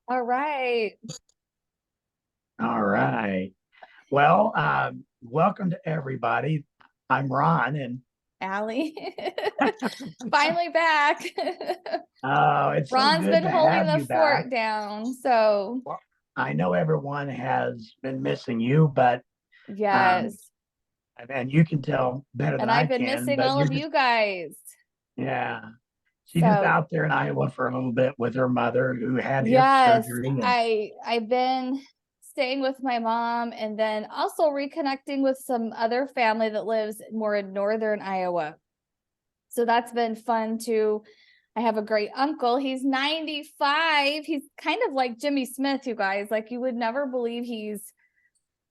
All right. All right. Well, welcome to everybody. I'm Ron, and Allie. Finally back. it's so Ron's good been to holding have the you back. fort down. So, Well, I know everyone has been missing you, but um, yes. and you can tell better than And I I've been can. missing But all you're of just, you guys. yeah, she's just So, out there in Iowa for a little bit with her mother who had hip yes, surgery, and I've been staying with my mom and then also reconnecting with some other family that lives more in northern Iowa. So that's been fun too. I have a great uncle. He's 95. He's kind of like Jimmy Smith, you guys. Like you would never believe he's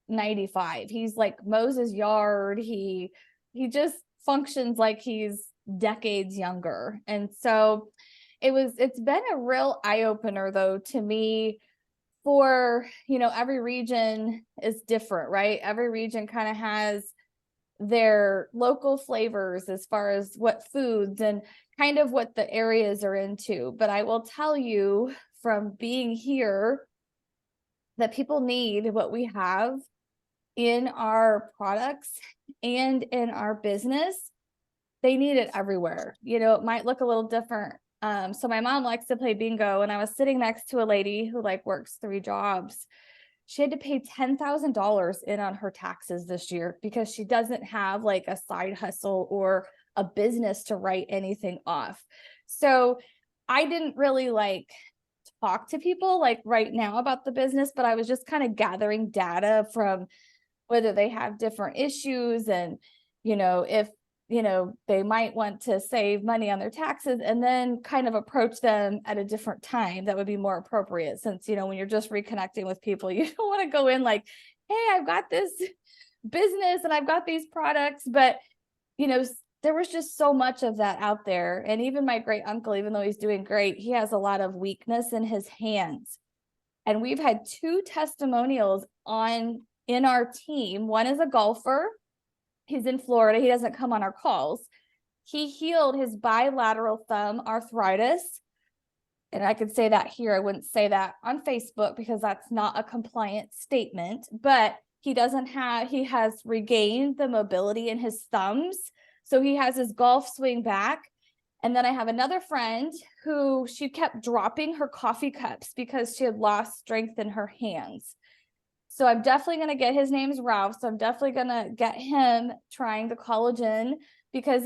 95. He's like Moses Yard. He just functions like he's decades younger. And so it's been a real eye opener though to me for, every region is different, right? Every region kind of has their local flavors as far as what foods and kind of what the areas are into. But I will tell you from being here that people need what we have in our products and in our business. They need it everywhere. It might look a little different. So my mom likes to play bingo, and I was sitting next to a lady who like works 3 jobs. She had to pay $10,000 in on her taxes this year because she doesn't have like a side hustle or a business to write anything off. So I didn't really like talk to people like right now about the business, but I was just kind of gathering data from whether they have different issues and if they might want to save money on their taxes, and then kind of approach them at a different time that would be more appropriate, since when you're just reconnecting with people, you don't want to go in like, hey, I've got this business and I've got these products. But you know there was just so much of that out there. And even my great uncle, even though he's doing great, he has a lot of weakness in his hands. And we've had two testimonials on in our team. One is a golfer. He's in Florida. He doesn't come on our calls. He healed his bilateral thumb arthritis. And I could say that here. I wouldn't say that on Facebook because that's not a compliant statement. But he has regained the mobility in his thumbs. So he has his golf swing back. And then I have another friend who she kept dropping her coffee cups because she had lost strength in her hands. So I'm definitely going to get, his name's Ralph. So I'm definitely going to get him trying the collagen, because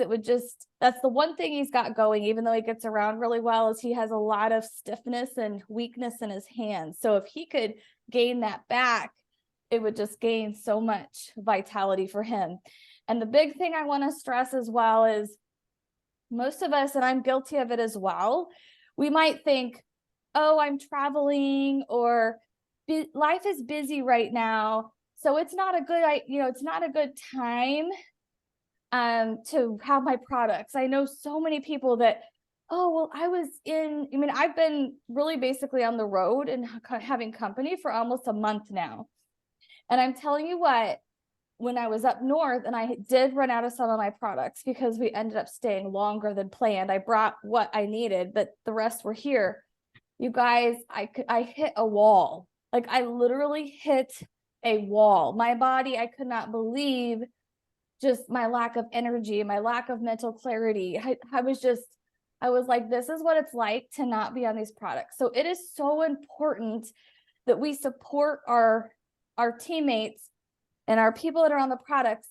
that's the one thing he's got going, even though he gets around really well, is he has a lot of stiffness and weakness in his hands. So if he could gain that back, it would just gain so much vitality for him. And the big thing I want to stress as well is most of us, and I'm guilty of it as well, we might think, oh, I'm traveling, or life is busy right now, so it's not a good time to have my products. I know so many people that, oh, well, I've been really basically on the road and having company for almost a month now. And I'm telling you what, when I was up north and I did run out of some of my products because we ended up staying longer than planned, I brought what I needed, but the rest were here. You guys, I hit a wall. Like I literally hit a wall. My body, I could not believe just my lack of energy, my lack of mental clarity. I was like, this is what it's like to not be on these products. So it is so important that we support our teammates and our people that are on the products.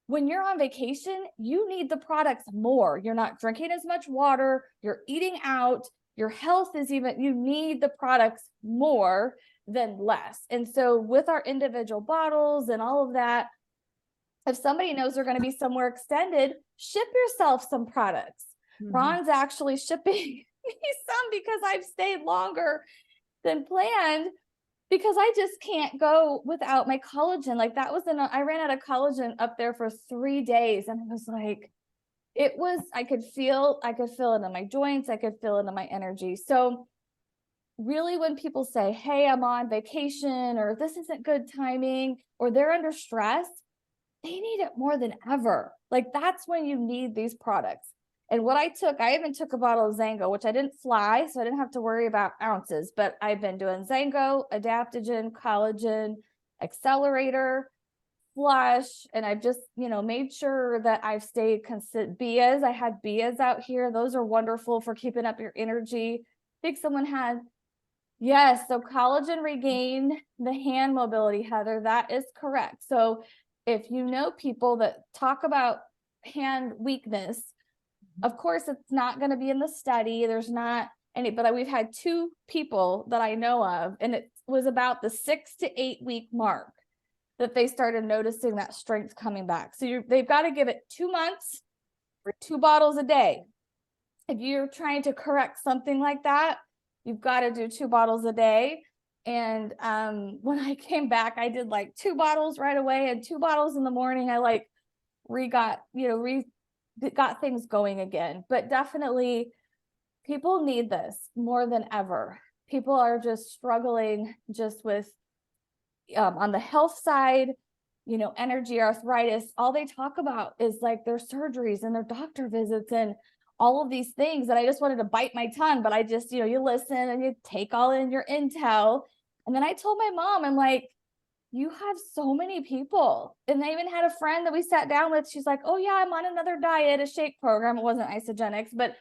When you're on vacation, you need the products more. You're not drinking as much water, you're eating out, your health is even, you need the products more than less. And so with our individual bottles and all of that, if somebody knows they're going to be somewhere extended, ship yourself some products. Mhm. Ron's actually shipping me some because I've stayed longer than planned, because I just can't go without my collagen. Like I ran out of collagen up there for 3 days. And I was like, I could feel it in my joints. I could feel it in my energy. So really, when people say, hey, I'm on vacation, or this isn't good timing, or they're under stress, they need it more than ever. Like that's when you need these products. And what I even took a bottle of Zango, which I didn't fly, so I didn't have to worry about ounces, but I've been doing Zango, adaptogen, collagen, accelerator, flush, and I've just, made sure that I've stayed consistent. Bias, I had Bias out here. Those are wonderful for keeping up your energy. I think someone had, yes, so Collagen Regain, the hand mobility, Heather, that is correct. So if you know people that talk about hand weakness, of course, it's not going to be in the study. There's not any, but we've had 2 people that I know of, and it was about the 6 to 8 week mark that they started noticing that strength coming back. So they've got to give it 2 months for 2 bottles a day. If you're trying to correct something like that, you've got to do 2 bottles a day. And when I came back, I did like 2 bottles right away and 2 bottles in the morning. I like got things going again. But definitely people need this more than ever. People are just struggling just with on the health side, energy, arthritis. All they talk about is like their surgeries and their doctor visits and all of these things that I just wanted to bite my tongue, but I just, you listen and you take all in your intel. And then I told my mom, I'm like, you have so many people. And I even had a friend that we sat down with. She's like, oh yeah, I'm on another diet, a shake program. It wasn't Isagenix, but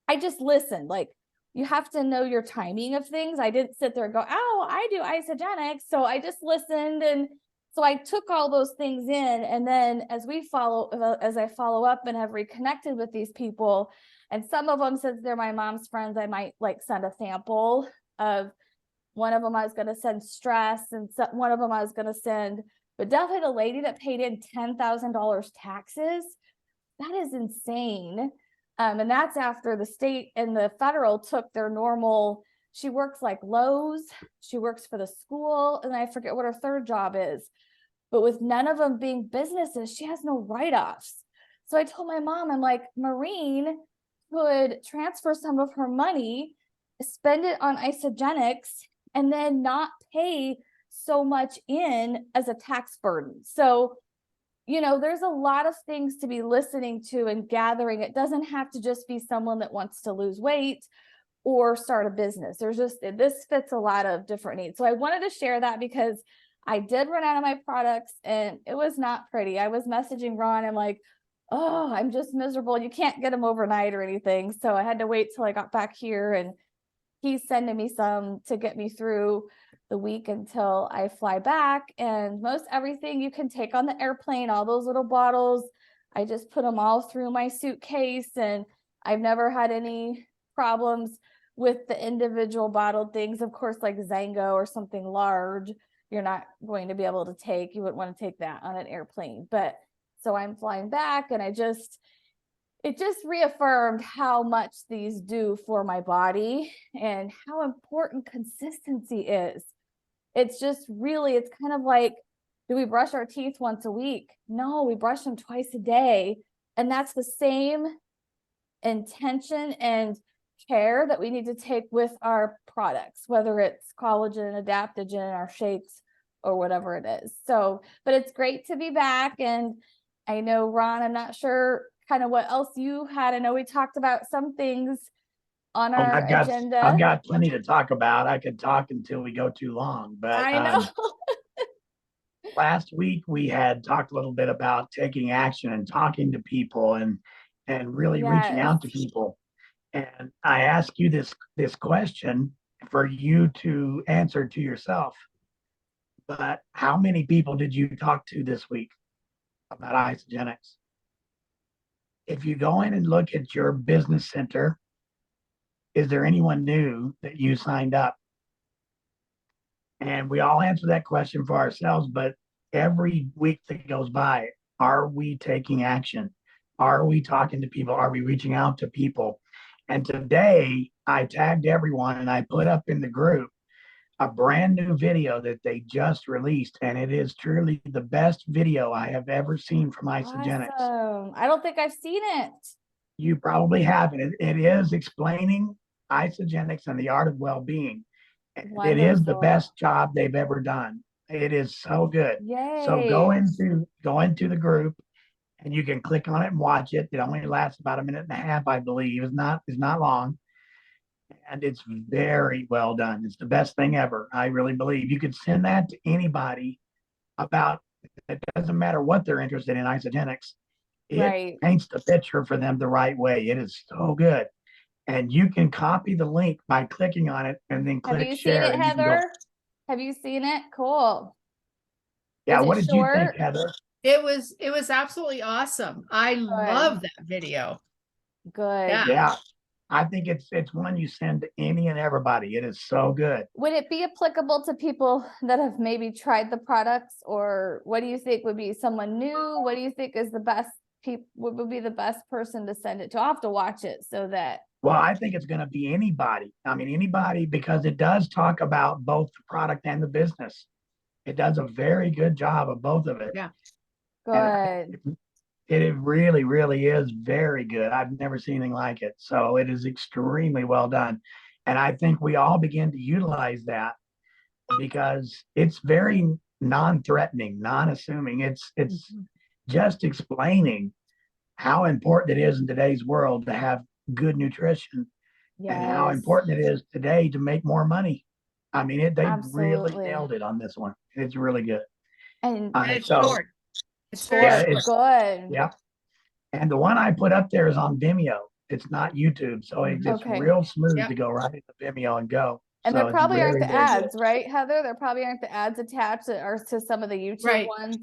I just listened. Like, you have to know your timing of things. I didn't sit there and go, oh, I do Isagenix. So I just listened. And so I took all those things in. And then as I follow up and have reconnected with these people, and some of them, since they're my mom's friends, I might like send a sample of. One of them I was going to send stress, and one of them I was going to send, but definitely the lady that paid in $10,000 taxes, that is insane. And that's after the state and the federal took their normal, she works like Lowe's, she works for the school, and I forget what her third job is, but with none of them being businesses, she has no write-offs. So I told my mom, I'm like, Maureen could transfer some of her money, spend it on Isagenix, and then not pay so much in as a tax burden. So, there's a lot of things to be listening to and gathering. It doesn't have to just be someone that wants to lose weight or start a business. This fits a lot of different needs. So I wanted to share that because I did run out of my products and it was not pretty. I was messaging Ron. I'm like, oh, I'm just miserable. You can't get them overnight or anything. So I had to wait till I got back here, and he's sending me some to get me through the week until I fly back. And most everything you can take on the airplane, all those little bottles, I just put them all through my suitcase, and I've never had any problems with the individual bottled things. Of course, like Zango or something large, you're not going to be able to take. You wouldn't want to take that on an airplane. But so I'm flying back, and it just reaffirmed how much these do for my body and how important consistency is. It's just really, it's kind of like, do we brush our teeth once a week? No, we brush them twice a day. And that's the same intention and care that we need to take with our products, whether it's collagen, adaptogen, our shakes, or whatever it is. So, but it's great to be back. And I know, Ron, I'm not sure kind of what else you had. I know we talked about some things on Oh, our I've agenda. got plenty to talk about. I could talk until we go too long, but I know. last week we had talked a little bit about taking action and talking to people and really reaching Yes. out to people. And I ask you this question for you to answer to yourself. But how many people did you talk to this week about Isagenix? If you go in and look at your business center, is there anyone new that you signed up? And we all answer that question for ourselves, but every week that goes by, are we taking action? Are we talking to people? Are we reaching out to people? And today I tagged everyone and I put up in the group a brand new video that they just released. And it is truly the best video I have ever seen from Isagenix. Awesome. I don't think I've seen it. You probably haven't. It is explaining Isagenix and the art of well-being. It is the Wonderful. best job they've ever done. It is so good. So Yay. go into the group and you can click on it and watch it. It only lasts about a minute and a half, I believe. It's not long. And it's very well done. It's the best thing ever. I really believe you could send that to anybody about it doesn't matter what they're interested in isogenics. It Right. paints the picture for them the right way. It is so good. And you can copy the link by clicking on it and then Have click you seen share it, and you can go. Heather? Have you seen it? Cool. Yeah, Is what it did you think, short? Heather? It was absolutely awesome. I love that video. Good. Yeah, I think it's one you send to any and everybody. It is so good. Would it be applicable to people that have maybe tried the products, or what do you think would be someone new? What do you think is the best would be the best person to send it to? I'll have to watch it so that. Well, I think it's going to be anybody. I mean, anybody, because it does talk about both the product and the business. It does a very good job of both of it. Yeah. Good. It really, really is very good. I've never seen anything like it. So it is extremely well done. And I think we all begin to utilize that because it's very non-threatening, non-assuming. It's just explaining how important it is in today's world to have good nutrition and how Yes. important it is today to make more money. I mean, they really Absolutely. nailed it on this one. It's really good. And And it's So short. It's very Yeah, short. it's- good. yeah. And the one I put up there is on Vimeo. It's not YouTube. So it's Okay. real smooth Yeah. to go right into Vimeo and go. And So there it's probably aren't very, the very good. ads, right, Heather? There probably aren't the ads attached or to some of the YouTube Right. ones.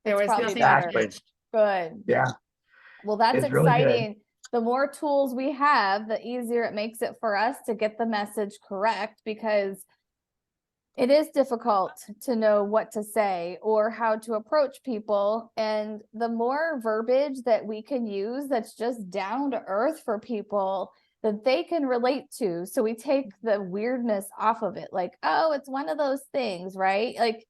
There It's was probably nothing better. Exactly. Good. Yeah. Well, that's It's really good. exciting. The more tools we have, the easier it makes it for us to get the message correct, because it is difficult to know what to say or how to approach people. And the more verbiage that we can use that's just down to earth for people that they can relate to. So we take the weirdness off of it, like, oh, it's one of those things, right? Like,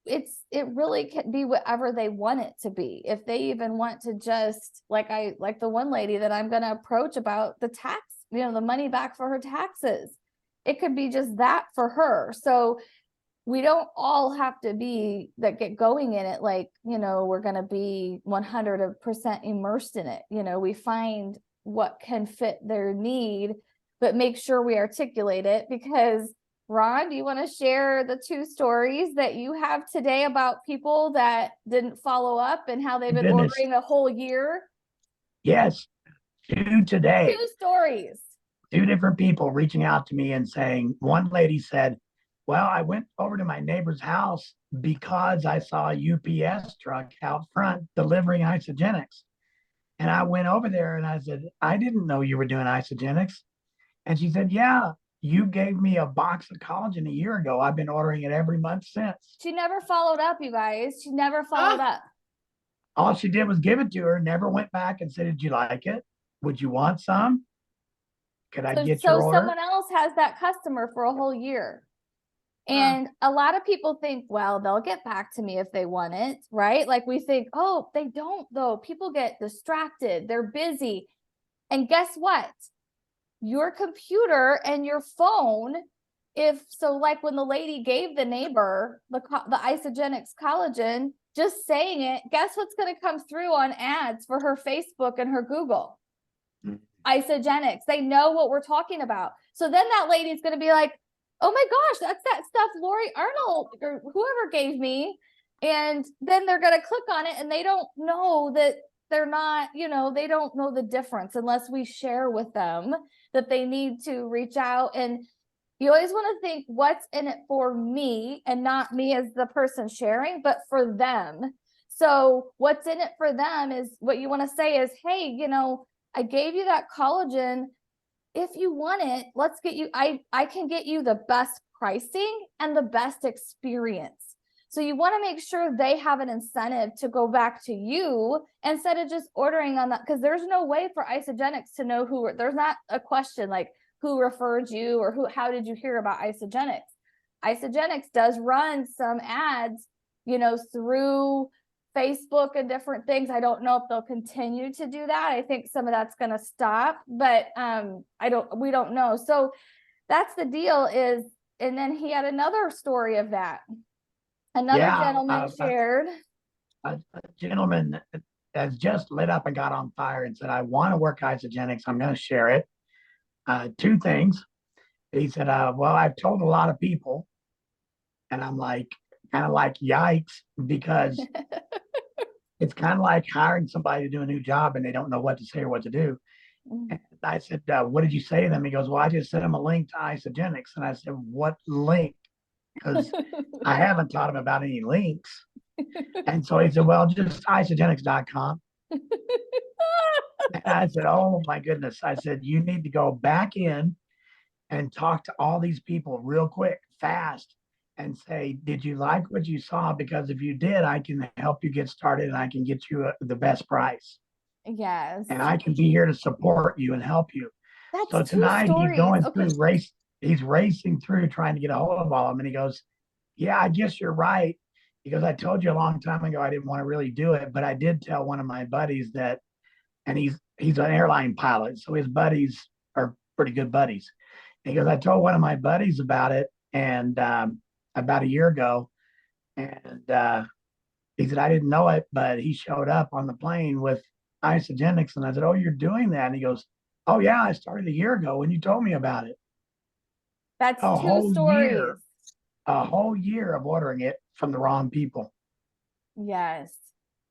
it really can be whatever they want it to be. If they even want to just like the one lady that I'm going to approach about the tax, the money back for her taxes, it could be just that for her. So we don't all have to be that get going in it like, we're going to be 100% immersed in it. We find what can fit their need, but make sure we articulate it. Because Ron, do you want to share the 2 stories that you have today about people that didn't follow up and how they've been Goodness. ordering a whole year? Yes. 2 today. 2 stories. 2 different people reaching out to me and saying, one lady said, well, I went over to my neighbor's house because I saw a UPS truck out front delivering isogenics. And I went over there and I said, I didn't know you were doing isogenics. And she said, yeah, you gave me a box of collagen a year ago. I've been ordering it every month since. She never followed up, you guys. She never followed up. All she did was give it to her, never went back and said, did you like it? Would you want some? Could I get your order? Someone else has that customer for a whole year. And a lot of people think, well, they'll get back to me if they want it, right? Like we think, oh, they don't though. People get distracted. They're busy. And guess what? Your computer and your phone, like when the lady gave the neighbor the Isogenics collagen, just saying it, guess what's going to come through on ads for her Facebook and her Google? Isogenics. They know what we're talking about. So then that lady's going to be like, oh my gosh, that's that stuff Lori Arnold or whoever gave me. And then they're going to click on it and they don't know that they're not, they don't know the difference unless we share with them that they need to reach out. And you always want to think what's in it for me and not me as the person sharing, but for them. So what's in it for them is what you want to say is, hey, I gave you that collagen. If you want it, let's get you, I can get you the best pricing and the best experience. So you want to make sure they have an incentive to go back to you instead of just ordering on that. Because there's no way for Isogenics to know there's not a question like who referred you or how did you hear about Isogenics? Isogenics does run some ads, through Facebook and different things. I don't know if they'll continue to do that. I think some of that's going to stop, but we don't know. So that's the deal is, and then he had another story of that. Another gentleman shared. A gentleman has just lit up and got on fire and said, I want to work Isogenics. I'm going to share it. Two things. He said, well, I've told a lot of people. And I'm like, kind of like, yikes, because it's kind of like hiring somebody to do a new job and they don't know what to say or what to do. And I said, what did you say to them? He goes, well, I just sent him a link to Isogenics. And I said, what link? Because I haven't taught him about any links. And so he said, well, just isogenics.com. And I said, oh my goodness. I said, you need to go back in and talk to all these people real quick, fast, and say, did you like what you saw? Because if you did, I can help you get started and I can get you the best price. Yes. And I can be here to support you and help you. That's So two tonight he's stories. going Okay. through he's racing through trying to get a hold of all of them. And he goes, yeah, I guess you're right. He goes, I told you a long time ago I didn't want to really do it, but I did tell one of my buddies that, and he's an airline pilot, so his buddies are pretty good buddies. He goes, I told one of my buddies about it, and about a year ago, and he said I didn't know it, but he showed up on the plane with Isogenics, and I said, oh, you're doing that? And he goes, oh yeah, I started a year ago when you told me about it. That's A two whole stories. year, a whole year of ordering it from the wrong people. Yes.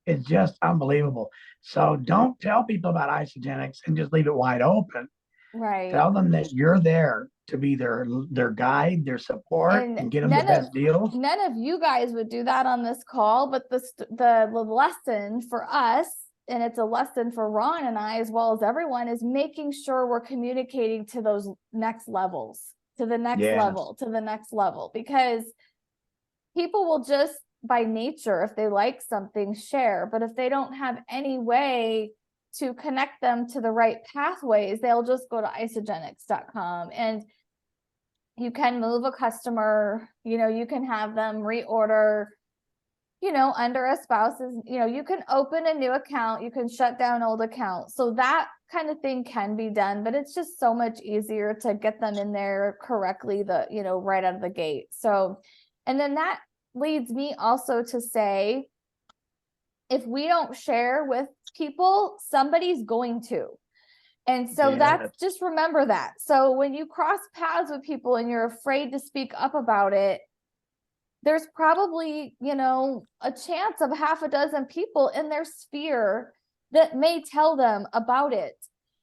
It's just unbelievable. So don't tell people about Isogenics and just leave it wide open. Right. Tell them that you're there to be their guide, their support, and get them the best deals. None of you guys would do that on this call, but the lesson for us, and it's a lesson for Ron and I as well as everyone, is making sure we're communicating to those next levels, to the next level, to the next level, because people will just by nature, if they like something, share, but if they don't have any way to connect them to the right pathways, they'll just go to isogenics.com, and you can move a customer, you can have them reorder, under a spouse's, you can open a new account, you can shut down old accounts. So that kind of thing can be done, but it's just so much easier to get them in there correctly, right out of the gate. So, and then that leads me also to say, if we don't share with people, somebody's going to. And so that's, just remember that. So when you cross paths with people and you're afraid to speak up about it, there's probably, a chance of half a dozen people in their sphere that may tell them about it.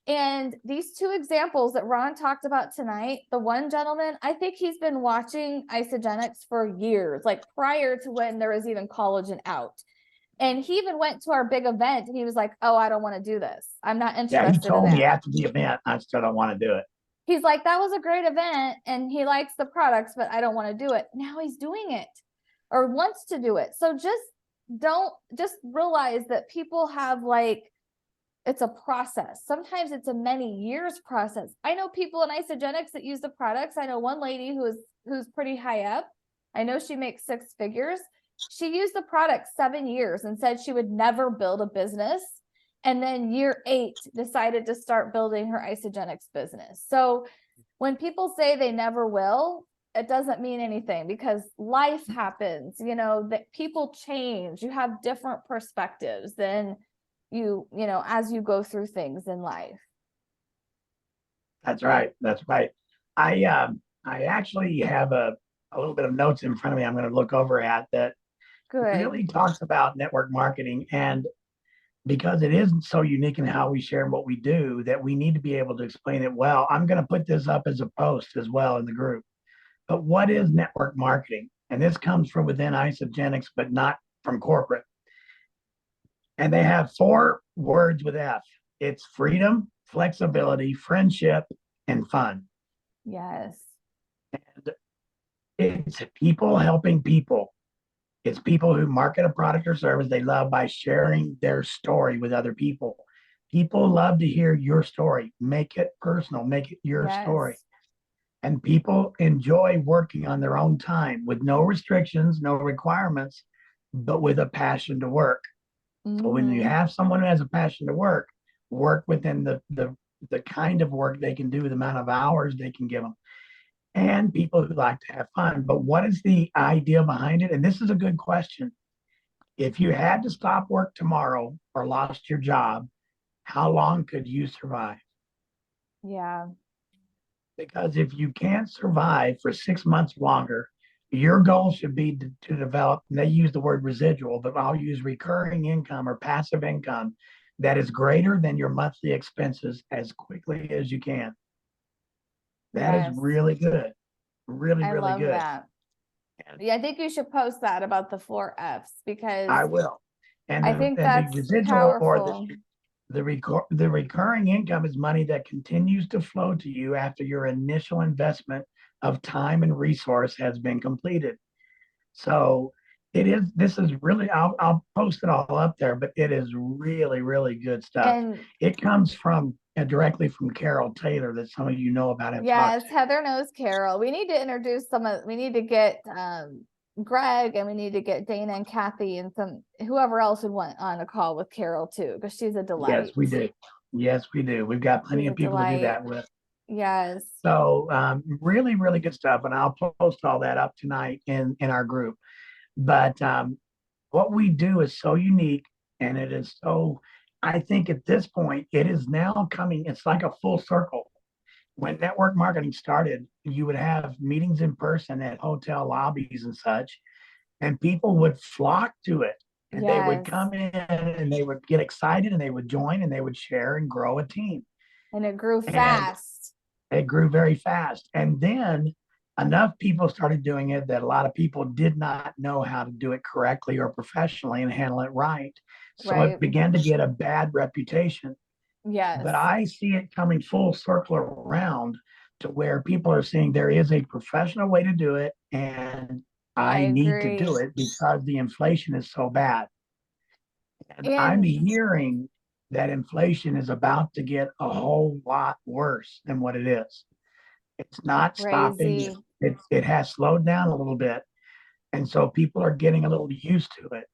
And these two examples that Ron talked about tonight, the one gentleman, I think he's been watching Isogenics for years, like prior to when there was even collagen out. And he even went to our big event and he was like, oh, I don't want to do this. I'm not interested. Yeah, he told me after the event, I still don't want to do it. He's like, that was a great event and he likes the products, but I don't want to do it. Now he's doing it or wants to do it. So just realize that people have it's a process. Sometimes it's a many years process. I know people in Isogenics that use the products. I know one lady who's pretty high up. I know she makes 6 figures. She used the product 7 years and said she would never build a business. And then year 8 decided to start building her Isogenics business. So when people say they never will, it doesn't mean anything because life happens, that people change. You have different perspectives than as you go through things in life. That's right. That's right. I actually have a little bit of notes in front of me I'm going to look over at that really talks about network marketing. And because it isn't so unique in how we share and what we do, that we need to be able to explain it well. I'm going to put this up as a post as well in the group. But what is network marketing? And this comes from within Isogenics, but not from corporate. And they have 4 words with F. It's freedom, flexibility, friendship, and fun. Yes. And it's people helping people. It's people who market a product or service they love by sharing their story with other people. People love to hear your story. Make it personal. Make it your story. And people enjoy working on their own time with no restrictions, no requirements, but with a passion to work. So when you have someone who has a passion to work within the kind of work they can do, the amount of hours they can give them, and people who like to have fun. But what is the idea behind it? And this is a good question. If you had to stop work tomorrow or lost your job, how long could you survive? Yeah. Because if you can't survive for 6 months longer, your goal should be to develop, and they use the word residual, but I'll use recurring income or passive income that is greater than your monthly expenses as quickly as you can. That is Yes. really good. Really, I really love good. that. And Yeah, I think you should post that about the 4 F's because I will. And I think the that's residual or powerful. the recurring income is money that continues to flow to you after your initial investment of time and resource has been completed. So this is really, I'll post it all up there, but it is really, really good stuff. And It comes from directly from Carol Taylor that some of you know about and yes, talked. Heather knows Carol. We need to introduce we need to get Greg, and we need to get Dana and Kathy and whoever else would want on a call with Carol too, because she's a delight. Yes, we do. Yes, we do. We've got plenty She's of a people to do delight. that with. Yes. So really, really good stuff. And I'll post all that up tonight in our group. But what we do is so unique, and it is so, I think at this point, it is now coming, it's like a full circle. When network marketing started, you would have meetings in person at hotel lobbies and such, and people would flock to it. And they would Yes. come in and they would get excited and they would join and they would share and grow a team. And it grew And fast. it grew very fast. And then enough people started doing it that a lot of people did not know how to do it correctly or professionally and handle it right. So Right. it began to get a bad reputation. Yes. But I see it coming full circle around to where people are saying there is a professional way to do it, and I need to do agree. it because the inflation is so bad. And I'm And hearing that inflation is about to get a whole lot worse than what it is. It's not stopping. crazy. It has slowed down a little bit. And so people are getting a little used to it.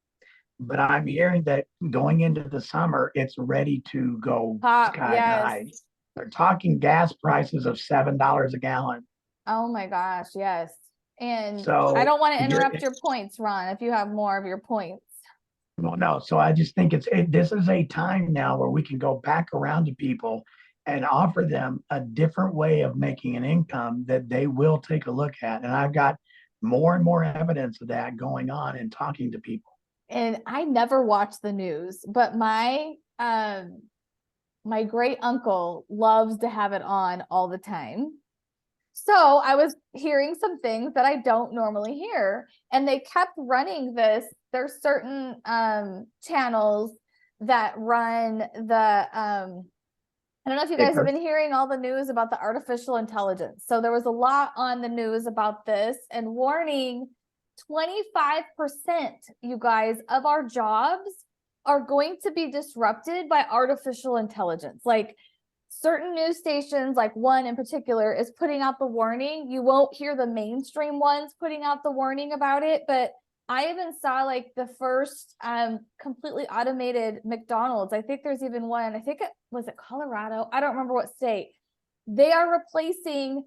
But I'm hearing that going into the summer, it's ready to go Pop, sky high. yes. They're talking gas prices of $7 a gallon. Oh my gosh, yes. And So I don't want to you're, interrupt your points, Ron, if you have more of your points. well, no. So I just think this is a time now where we can go back around to people and offer them a different way of making an income that they will take a look at. And I've got more and more evidence of that going on and talking to people. And I never watch the news, but my great uncle loves to have it on all the time. So I was hearing some things that I don't normally hear, and they kept running this. There's certain channels that run the I don't know if you guys have been hearing all the news about the artificial intelligence. So there was a lot on the news about this, and warning, 25%, you guys, of our jobs are going to be disrupted by artificial intelligence. Like certain news stations, like one in particular, is putting out the warning. You won't hear the mainstream ones putting out the warning about it, but I even saw like the first completely automated McDonald's. I think there's even one, I think it was Colorado. I don't remember what state. They are replacing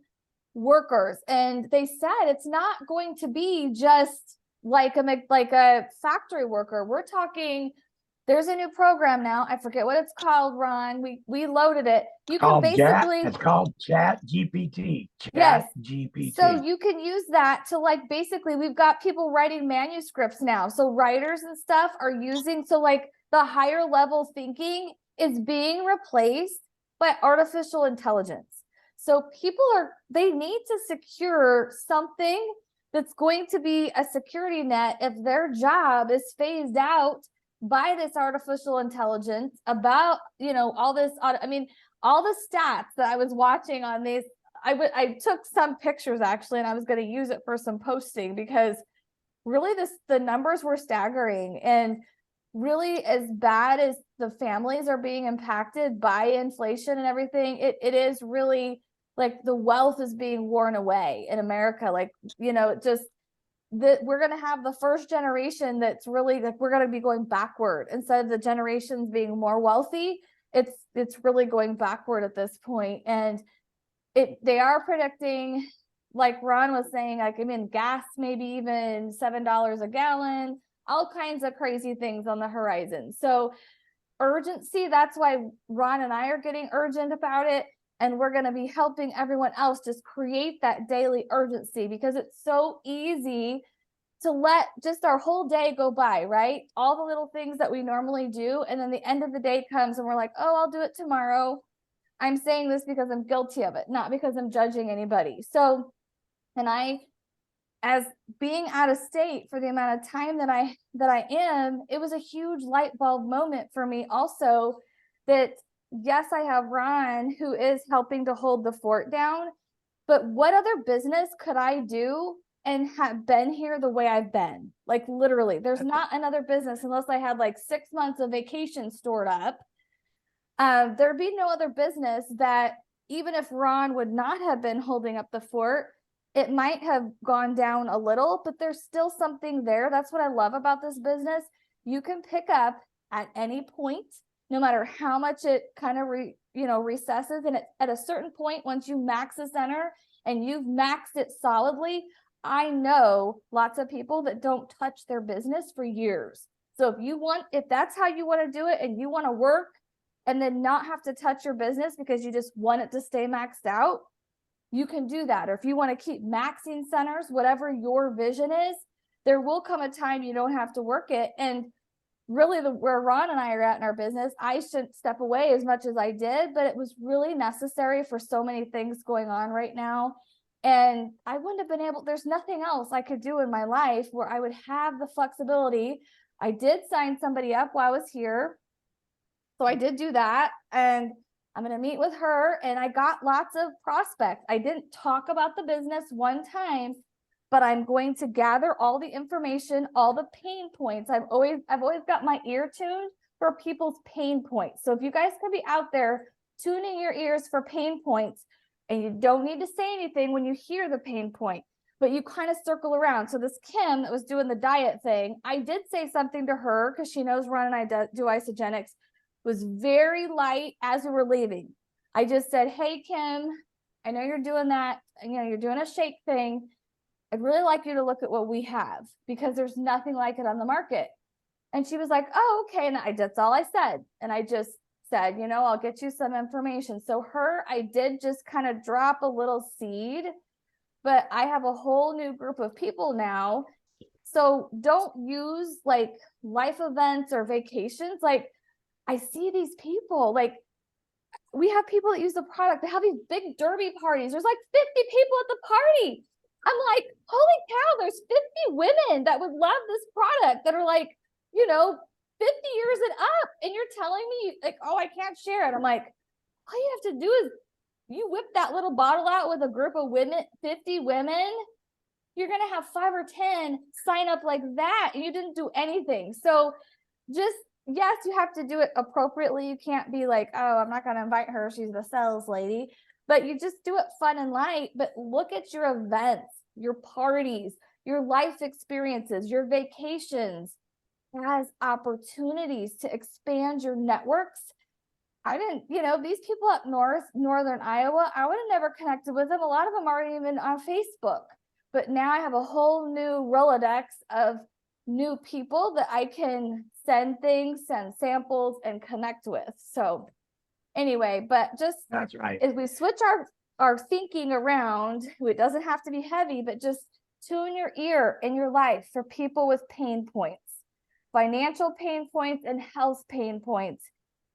workers, and they said it's not going to be just like a factory worker. We're talking, there's a new program now. I forget what it's called, Ron. We loaded it. You can basically, it's called Chat GPT. yes. GPT. So you can use that to like, basically we've got people writing manuscripts now. So writers and stuff are using, so like the higher level thinking is being replaced by artificial intelligence. So people they need to secure something that's going to be a security net if their job is phased out by this artificial intelligence. About, all this, I mean, all the stats that I was watching on these, I took some pictures actually, and I was going to use it for some posting, because really the numbers were staggering, and really as bad as the families are being impacted by inflation and everything, it is really like the wealth is being worn away in America. Like, just that we're going to have the first generation that's really like, we're going to be going backward instead of the generations being more wealthy. It's really going backward at this point. And they are predicting, like Ron was saying, like, I mean, gas, maybe even $7 a gallon, all kinds of crazy things on the horizon. So urgency. That's why Ron and I are getting urgent about it. And we're going to be helping everyone else just create that daily urgency, because it's so easy to let just our whole day go by, right? All the little things that we normally do. And then the end of the day comes and we're like, oh, I'll do it tomorrow. I'm saying this because I'm guilty of it, not because I'm judging anybody. So, and I, as being out of state for the amount of time that I am, it was a huge light bulb moment for me also, that yes, I have Ron who is helping to hold the fort down, but what other business could I do and have been here the way I've been? Like literally, there's not another business unless I had like 6 months of vacation stored up. There'd be no other business that, even if Ron would not have been holding up the fort, it might have gone down a little, but there's still something there. That's what I love about this business. You can pick up at any point, no matter how much it kind of recesses. And at a certain point, once you max the center and you've maxed it solidly, I know lots of people that don't touch their business for years. So if that's how you want to do it, and you want to work and then not have to touch your business because you just want it to stay maxed out, you can do that. Or if you want to keep maxing centers, whatever your vision is, there will come a time you don't have to work it. And really where Ron and I are at in our business, I shouldn't step away as much as I did, but it was really necessary for so many things going on right now. And I wouldn't have been able, there's nothing else I could do in my life where I would have the flexibility. I did sign somebody up while I was here. So I did do that, and I'm going to meet with her, and I got lots of prospects. I didn't talk about the business one time, but I'm going to gather all the information, all the pain points. I've always got my ear tuned for people's pain points. So if you guys can be out there tuning your ears for pain points, and you don't need to say anything when you hear the pain point, but you kind of circle around. So this Kim that was doing the diet thing, I did say something to her because she knows Ron and I do Isagenix, was very light as we were leaving. I just said, hey, Kim, I know you're doing that. You're doing a shake thing. I'd really like you to look at what we have, because there's nothing like it on the market. And she was like, oh, okay. And that's all I said. And I just said, I'll get you some information. So I did just kind of drop a little seed, but I have a whole new group of people now. So don't use like life events or vacations. Like, I see these people, like we have people that use the product. They have these big derby parties. There's like 50 people at the party. I'm like, holy cow, there's 50 women that would love this product that are like, 50 years and up. And you're telling me like, oh, I can't share it. I'm like, all you have to do is you whip that little bottle out with a group of women, 50 women. You're going to have 5 or 10 sign up like that. And you didn't do anything. So just, yes, you have to do it appropriately. You can't be like, oh, I'm not going to invite her, she's the sales lady. But you just do it fun and light. But look at your events, your parties, your life experiences, your vacations as opportunities to expand your networks. I didn't, these people up northern Iowa, I would have never connected with them. A lot of them aren't even on Facebook. But now I have a whole new Rolodex of new people that I can send things, send samples, and connect with. So anyway, but just That's right. as we switch our thinking around, it doesn't have to be heavy, but just tune your ear in your life for people with pain points, financial pain points and health pain points,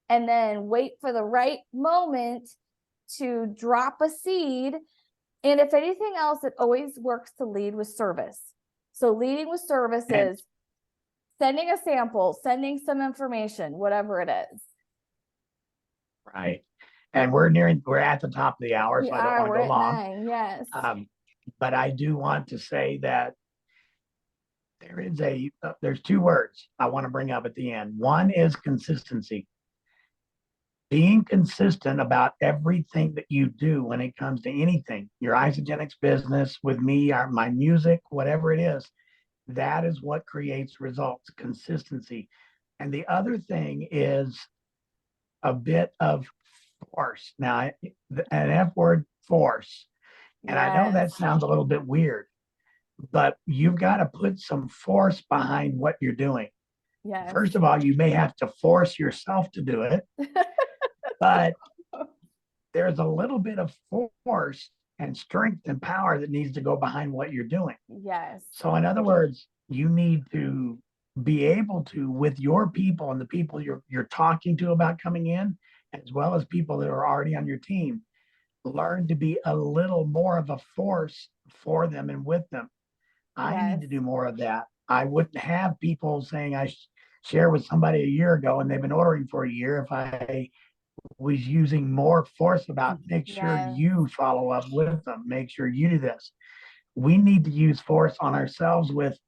and then wait for the right moment to drop a seed. And if anything else, it always works to lead with service. So leading with service is sending a sample, sending some information, whatever it is. Right. And we're at the top of the hour, so I don't want to go long. 9, yes. But I do want to say that there's 2 words I want to bring up at the end. One is consistency. Being consistent about everything that you do when it comes to anything, your Isagenix business, with me, my music, whatever it is, that is what creates results, consistency. And the other thing is a bit of force. Now, an F word, force. And I know that sounds a little bit weird, but you've got to put some force behind what you're doing. Yes. First of all, you may have to force yourself to do it, but there's a little bit of force and strength and power that needs to go behind what you're doing. Yes. So in other words, you need to be able to, with your people and the people you're talking to about coming in, as well as people that are already on your team, learn to be a little more of a force for them and with them. I need to Yes. do more of that. I wouldn't have people saying I share with somebody a year ago and they've been ordering for a year if I was using more force about make sure Yes. you follow up with them, make sure you do this. We need to use force on ourselves with,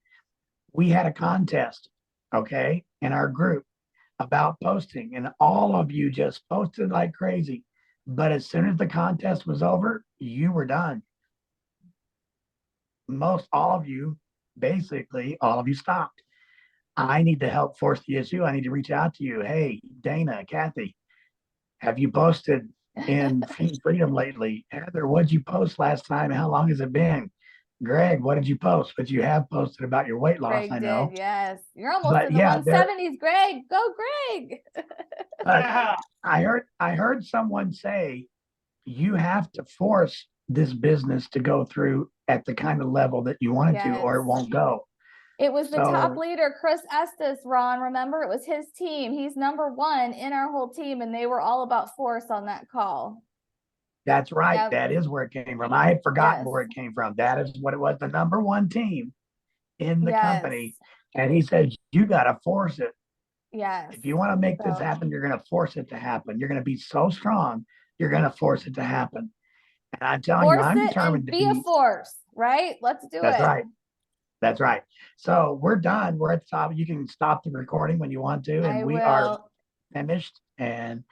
we had a contest, okay, in our group about posting, and all of you just posted like crazy. But as soon as the contest was over, you were done. Most all of you, basically, all of you stopped. I need to help force the issue. I need to reach out to you. Hey, Dana, Kathy, have you posted in Feed Freedom lately? Heather, what'd you post last time? How long has it been? Greg, what did you post? But you have posted about your weight loss, Greg I know. did, yes. You're almost But in the yeah, 170s, Greg. Go, Greg. but I heard someone say you have to force this business to go through at the kind of level that you want it to, or it Yes. won't go. It was the top So leader, Chris Estes, Ron. Remember, it was his team. He's number one in our whole team, and they were all about force on that call. that's right. Yep. That is where it came from. I had forgotten Yes. where it came from. That is what it was, the number one team in the company. Yes. And he said, you got to force it. Yes. If you want to make this So- happen, you're going to force it to happen. You're going to be so strong, you're going to force it to happen. And I'm telling you, Force I'm it and determined to be a force, right? Let's do That's it. right. That's right. So we're done. We're at the top. You can stop the recording when you want to, and I we are will. finished. And